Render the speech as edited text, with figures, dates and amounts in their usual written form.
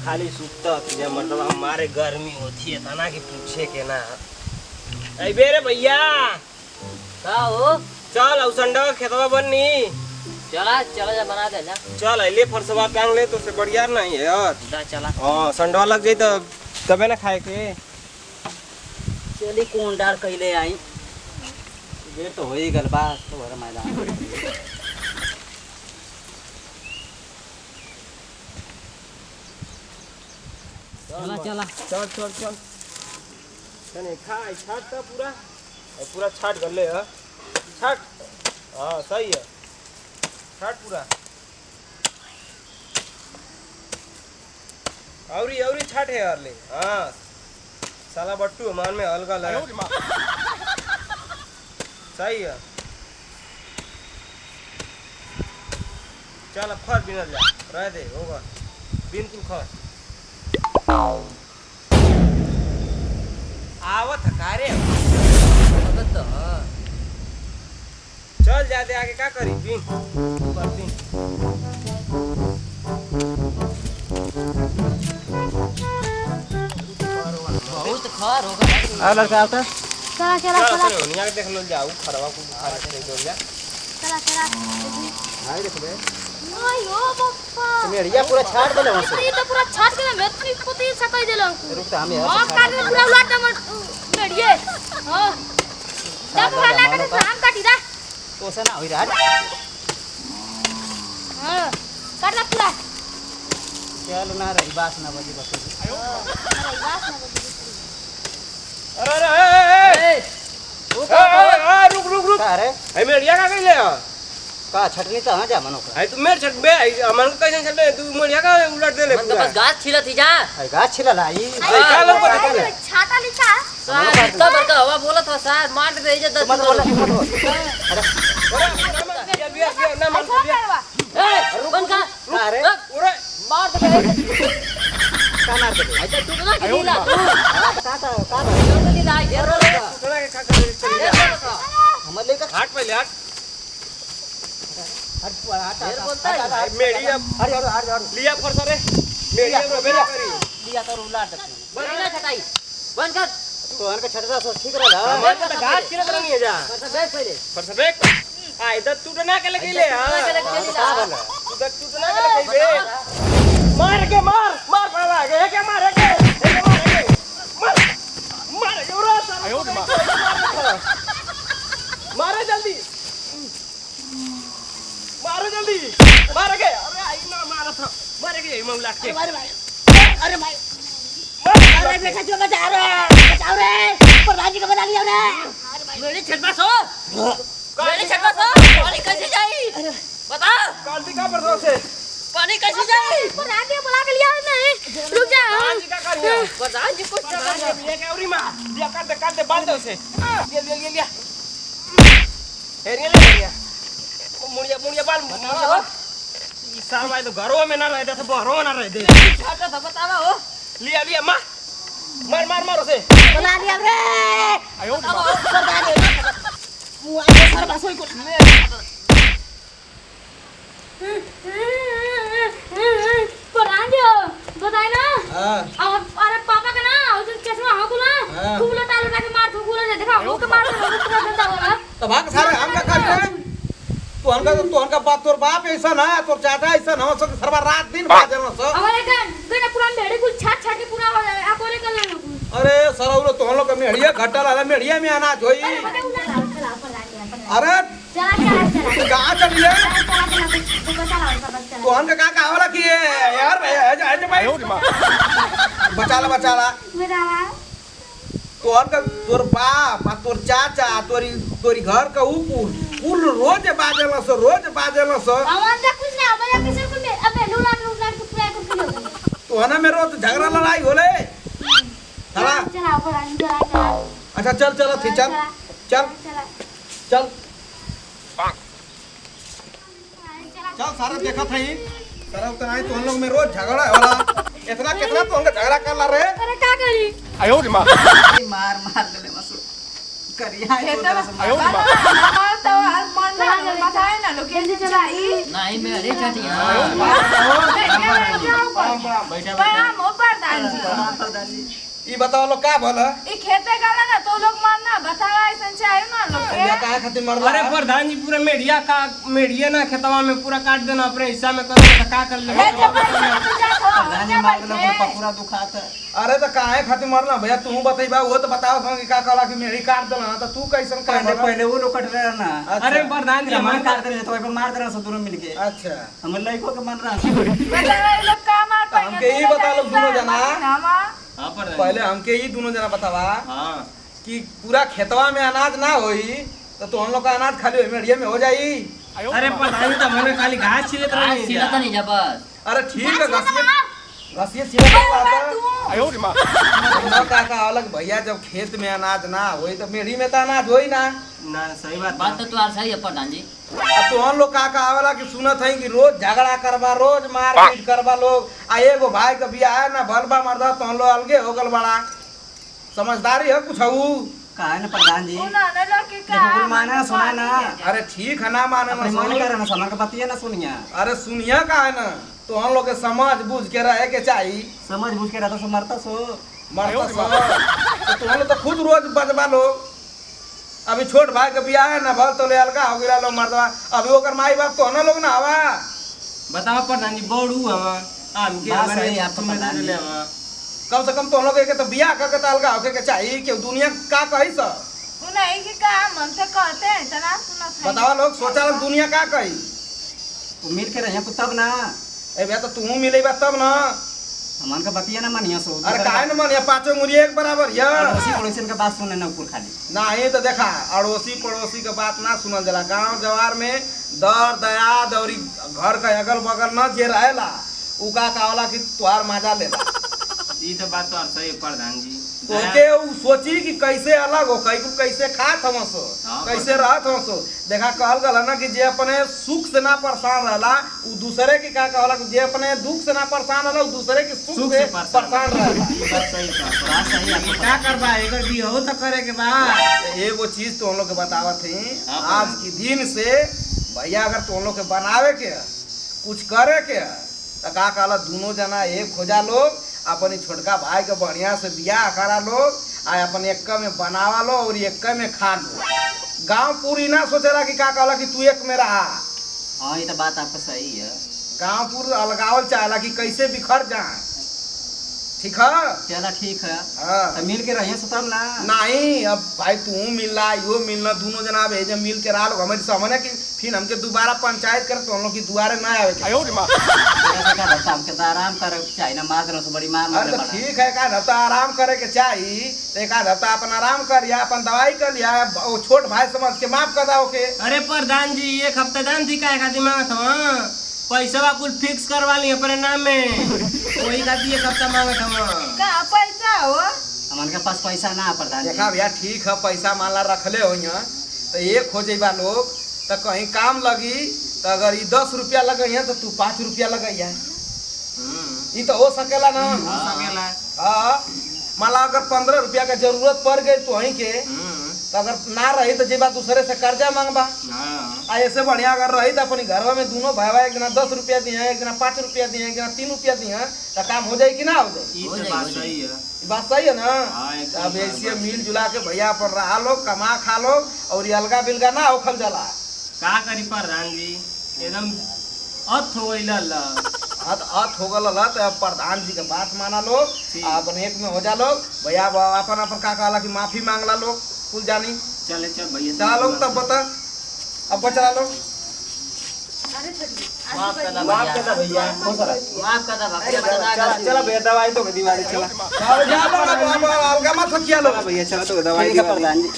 खाली सुता तुझे मतलब हमारे गर्मी होती है तना कि पूछे के ना। ऐ बेरे भैया का हो चल औसंडा खेतवा बननी। चला चला जा बना दे जा। चल ले फरसवा टांग ले तो से बढ़िया नहीं है यार। जा चला। हां संडवा लग जाई तो तबे ना खाए के। चली कौन डार कइले आई ये तो होई गल बात तो हर मैदान। चला चला चल चल चल तने खाए छाट तो पूरा पूरा छाट कर ले। छाट हां सही है छाट पूरा औरी छाट है यार ले। हां साला बट्टू मान में हल्का लगा सही है। चल फर बिनल जा रह दे होगा बिन तू खर आवत कारे तो चल जा दे आगे क्या करी बिन कर बिन बहुत खार होगा। आ लड़का आता चला चला चला निया देख लो जाऊ खरवा को खा के दे जा। चला चला हाय देख बे ओयो पप्पा मेरिया पूरा छाट देले वहां से। ये तो पूरा छाट के मैं इतनी पोती सकई देलो। रुक त हमें हां काट के पूरा उलाट दम मेड़िए। हां जब वाला के काम काटी दा तो से ना होई रहा। हां काट ला पूरा। चल ना रही बात ना बजी बस। अरे बात ना बजी। अरे रुक रुक रुक अरे ए मेरिया का कइले का छटनी तो हां जा मनो आई तू मेर छट बे मन को कैसे छट तू मेरिया का उलट देले मन तो बस गाछ छिलत ही जा। आई गाछ छिला लाई का लोग को छाता लिखा सार इतना बड़का हवा बोलत हो सार मार दे इज्जत दस बोल। अरे बिया ना मन बिया ए बन का अरे पूरा मार दे का मार दे अच्छा तू ना के लीला का जल्दी लीला ढेर लगा थोड़ा के खा कर चली जा हमर लेकर हाट पे ले हाट ढेर बोलता है मेरिया हट लिया फरसा रे मेरिया करी लिया तो उलाट दे बन ना छटाई बन कर तो अनका छटदा तो ठीक रहला मैं तो घाट किरत रही है जा पर बैठ पहले फरसा देख आ इधर टूट ना के लगी ले हां उधर टूट ना के लगी बे मार के मार पाला के के मार के मार मार जोरा आयो मारे जल्दी मारो जल्दी मार के अरे आई ना मारा था मार के इमाम लाट के अरे भाई अरे देखा जो बचाओ रे प्रधान जी को बना लिया रे। मेरे छटवा सो मेरे छटवा सो पानी कैसे जाई बता कांति का परसों से पानी कैसे जाई प्रधान जी बुला के लिया नहीं रुक जा। प्रधान जी का करिए प्रधान जी कुछ प्रधान जी ये के औरी मां लिया काट दे बांध दे उसे लिया हेरिया ले लिया मुड़िया बाल मुड़िया ई साल भाई तो घरों में ना रहते थे बहरों ना रहते छाटा था बतावा हो लिया मार उसे बुला लिया रे। आयो प्रधान जी मुआ के सर बसोई को प्रधान जी बताए ना अरे पापा का ना उस चश्मा हो को ना खूब लटा के मार ठुकुला ने देखा वो के मार पूरा धंधा होगा तो भाग सारे हम का कर रहे तोहन का बात तोर बाप ऐसा ना तोर चाचा ऐसा ना सब सरबा रात दिन बात है ना सब हमारे गने पूरा मेढ़ी कुल छाट के पूरा हो जाए आप बोले कर लेना। अरे सरौलो तोहन लोग में हड़िया घट्टा ला मेढ़िया में अनाज होई। अरे चला कहां चलिए तोहन का का होला कि यार भाई बचाला तोहन का तोर बाप तोर चाचा तोरी घर का कुल रोज बाजेला सो आवाज जा कुछ नहीं अब किसी को नहीं अबे लूलाट के पूरा कर तो है ना मेरे तो झगड़ा लड़ाई होले चला चला चला अच्छा चल थी चल सारा देखा था ही सारा उतना ही तो हम लोग में रोज झगड़ा होला इतना कितना तो हम झगड़ा कर ला रहे। अरे का करी आयो रे मां मार दे मसू करिया आयो तो मन ना बताए ना लोग कैसे चाहिए नहीं मेरे चटिया प्रणाम हो प्रधान जी ई बताओ लोग का भल ई खेते गला ना तो लोग मारना बतावा ऐसा चाहिए ना लोग के या काहे खातिर मरला अरे प्रधान जी पूरा मेढ़िया ना खेतवा में पूरा काट देना अपने हिस्सा में कर तो का कर ले पूरा दुखाता है। अरे तो काहे खातिर मरला भैया तू बतईबा वो तो बताओ हम कि का कहला कि मेरी काट देला तो तू कैसन का पहले पहले वो लोग कट रहे ना। अरे प्रधान जी हमारे हमारे काट रहे तो वही पे मार दे रहा सब दोनों मिलके। अच्छा हम लड़कों के मन रहा बतावा ये लोग का मार पाएंगे हमके ई बता लोग दोनों जना हाँ प्रधान पहले हमके ई दोनों जना बतावा हाँ कि पूरा खेतवा में अनाज ना होई तो हम लोग का अनाज खाली मेढ़िया में हो जाई। अरे प्रधान जी तो मैंने खाली घास छिलत रही सीधा तो नहीं जबस अरे ठीक है घसिए सीधा का अलग भैया जब खेत में अनाज ना होई तो मेढ़ी में तो अनाज होई ना। ना सही बात बात तो तुम्हार सही है प्रधान जी। अब तो हम लोग का आवेला कि सुनत है कि रोज झगड़ा करबा रोज मारपीट करबा लोग आ एगो भाई का बियाह है ना भलबा मर्दा तो हम लोग अलगे हो गल बड़ा समझदारी है कुछ कहा है ना प्रधान जी उन्होंने लोग के का देखो माने ना सुना ना अरे ठीक है ना माने अपने मन कर ना सुना के बतिया ना सुनिया अरे सुनिया का है ना तो हम लोग के समझ बुझ के रहे के चाहिए समझ बुझ के रहता सो मरता सो मरता सब तो हम लोग तो खुद रोज बजबा लोग अभी छोट भाई के बियाह है ना भल तो ले अलगा हो गया लोग मर्दवा अभी ओकर माई बाप तो ना लोग ना हवा बताओ प्रधान जी बड़ू हवा आम के बात हमारे सही है, आपका तुम्हें प्रधान दे जी। ले हवा कम से कम तो हम लोग के तो बियाह करके तो अलगा होके के चाहिए कि दुनिया का कही सब उन्हें के का मन से कहते हैं तना सुना बतावा लोग सोचा लोग दुनिया का कही तो मिल के रहिया तो तब ना ए भैया तो तू मिलेबा तब ना हमन का बतिया ना मानिया सो अरे काहे न मन या पांचों मुरी एक बराबर या पड़ोसी पड़ोसी का बात सुने ना ऊपर खाली नहीं तो देखा अड़ोसी पड़ोसी के बात ना सुनल जाला गांव जवार में दर दयाद और घर का अगल बगल न जे रहेला उ का कहला कि तोहार मजा लेला ये तो बात तो सही है प्रधान जी तो के उ सोची कि कैसे अलग हो कैसे खात हम सो हाँ, कैसे रहत हम सो देखा कहल गल ना कि जे अपने सुख से ना परेशान रहला उ दूसरे के का कहला कि जे अपने दुख से ना परेशान रहला उ दूसरे के सुख से परेशान रहला ये बात सही था बात सही है ये क्या करबा एकर भी हो तो करे के बाद एगो चीज तो हम लोग के बतावत थी हाँ, आज के दिन से भैया अगर तो हम लोग के बनावे के कुछ करे के तो का कहला दोनों जना एक हो जा लोग अपनी छोटका भाई के बढ़िया से बियाह करा लोग आ अपन एक में बनावा लो और एक में खा लो गांव पूरी ना सोचेला कि का कहला कि तू एक में रहा हाँ ये तो बात आपका सही है गांव पूरा अलगावल चाहला कि कैसे बिखर जाए ठीक है चला ठीक है हाँ तो मिल के रहिया सो तब ना नहीं अब भाई तू मिलना यो मिलना दोनों जना भेजे मिल के रहा लोग हमारे सामने कि फिर हमके दोबारा पंचायत करे तो हम लोग की दुआरे ना आवे के। हमके तो आराम करे चाहिए ना मार देना सो बड़ी मार अरे तो ठीक है एक हफ्ता आराम करे के चाहिए तो एक हफ्ता अपन आराम कर लिया अपन दवाई कर लिया वो छोट भाई समझ के माफ कर दो के अरे प्रधान जी एक हफ्ता दान थी का दिमाग था पैसा कुल फिक्स करवा ली अपने नाम में वही खाती एक हफ्ता मांगत हम का पैसा हो हमन के पास पैसा ना प्रधान जी देखा भैया ठीक है पैसा माला रखले हो तो एक हो जेबा लोग तो कहीं काम लगी तो अगर ये 10 रुपया लगे तो तू 5 रुपया लगैया ये तो हो सकेला ना हो सकेला हाँ माला अगर 15 रुपया का जरूरत पड़ गई तो वहीं के तो अगर ना रही तो जेबा दूसरे से कर्जा मांगबा आ ऐसे बढ़िया अगर रही तो अपनी घरवा में दोनों भाई एक जना 10 रुपया दिए एक जना 5 रुपया दिए एक जना 3 रुपया दिए तो काम हो जाए कि ना हो जाए ये तो बात सही है ये बात सही है ना हाँ, एकदम अब बात ऐसे सही। मिल जुला के भैया पर रहा लोग कमा खा लोग और ये अलगा बिलगा ना उखल जाला का करी प्रधान जी एकदम अथ हो गइल अत हो गल तो अब प्रधान जी के बात माना लोग ठीक। अपन एक में हो जा लोग भैया अपन अपन का कहला कि माफी मांगला लोग कुल जानी चले चल भैया चला लोग तब बता अब चला लोग अरे छोटी माफ कर माफ कर दे भैया बहुत सारा माफ कर दे चला भैया दवाई तो दीवारी चला चल जा लोग अब अलगा मत किया लोग भैया चला तो दवाई ठीक है प्रधान जी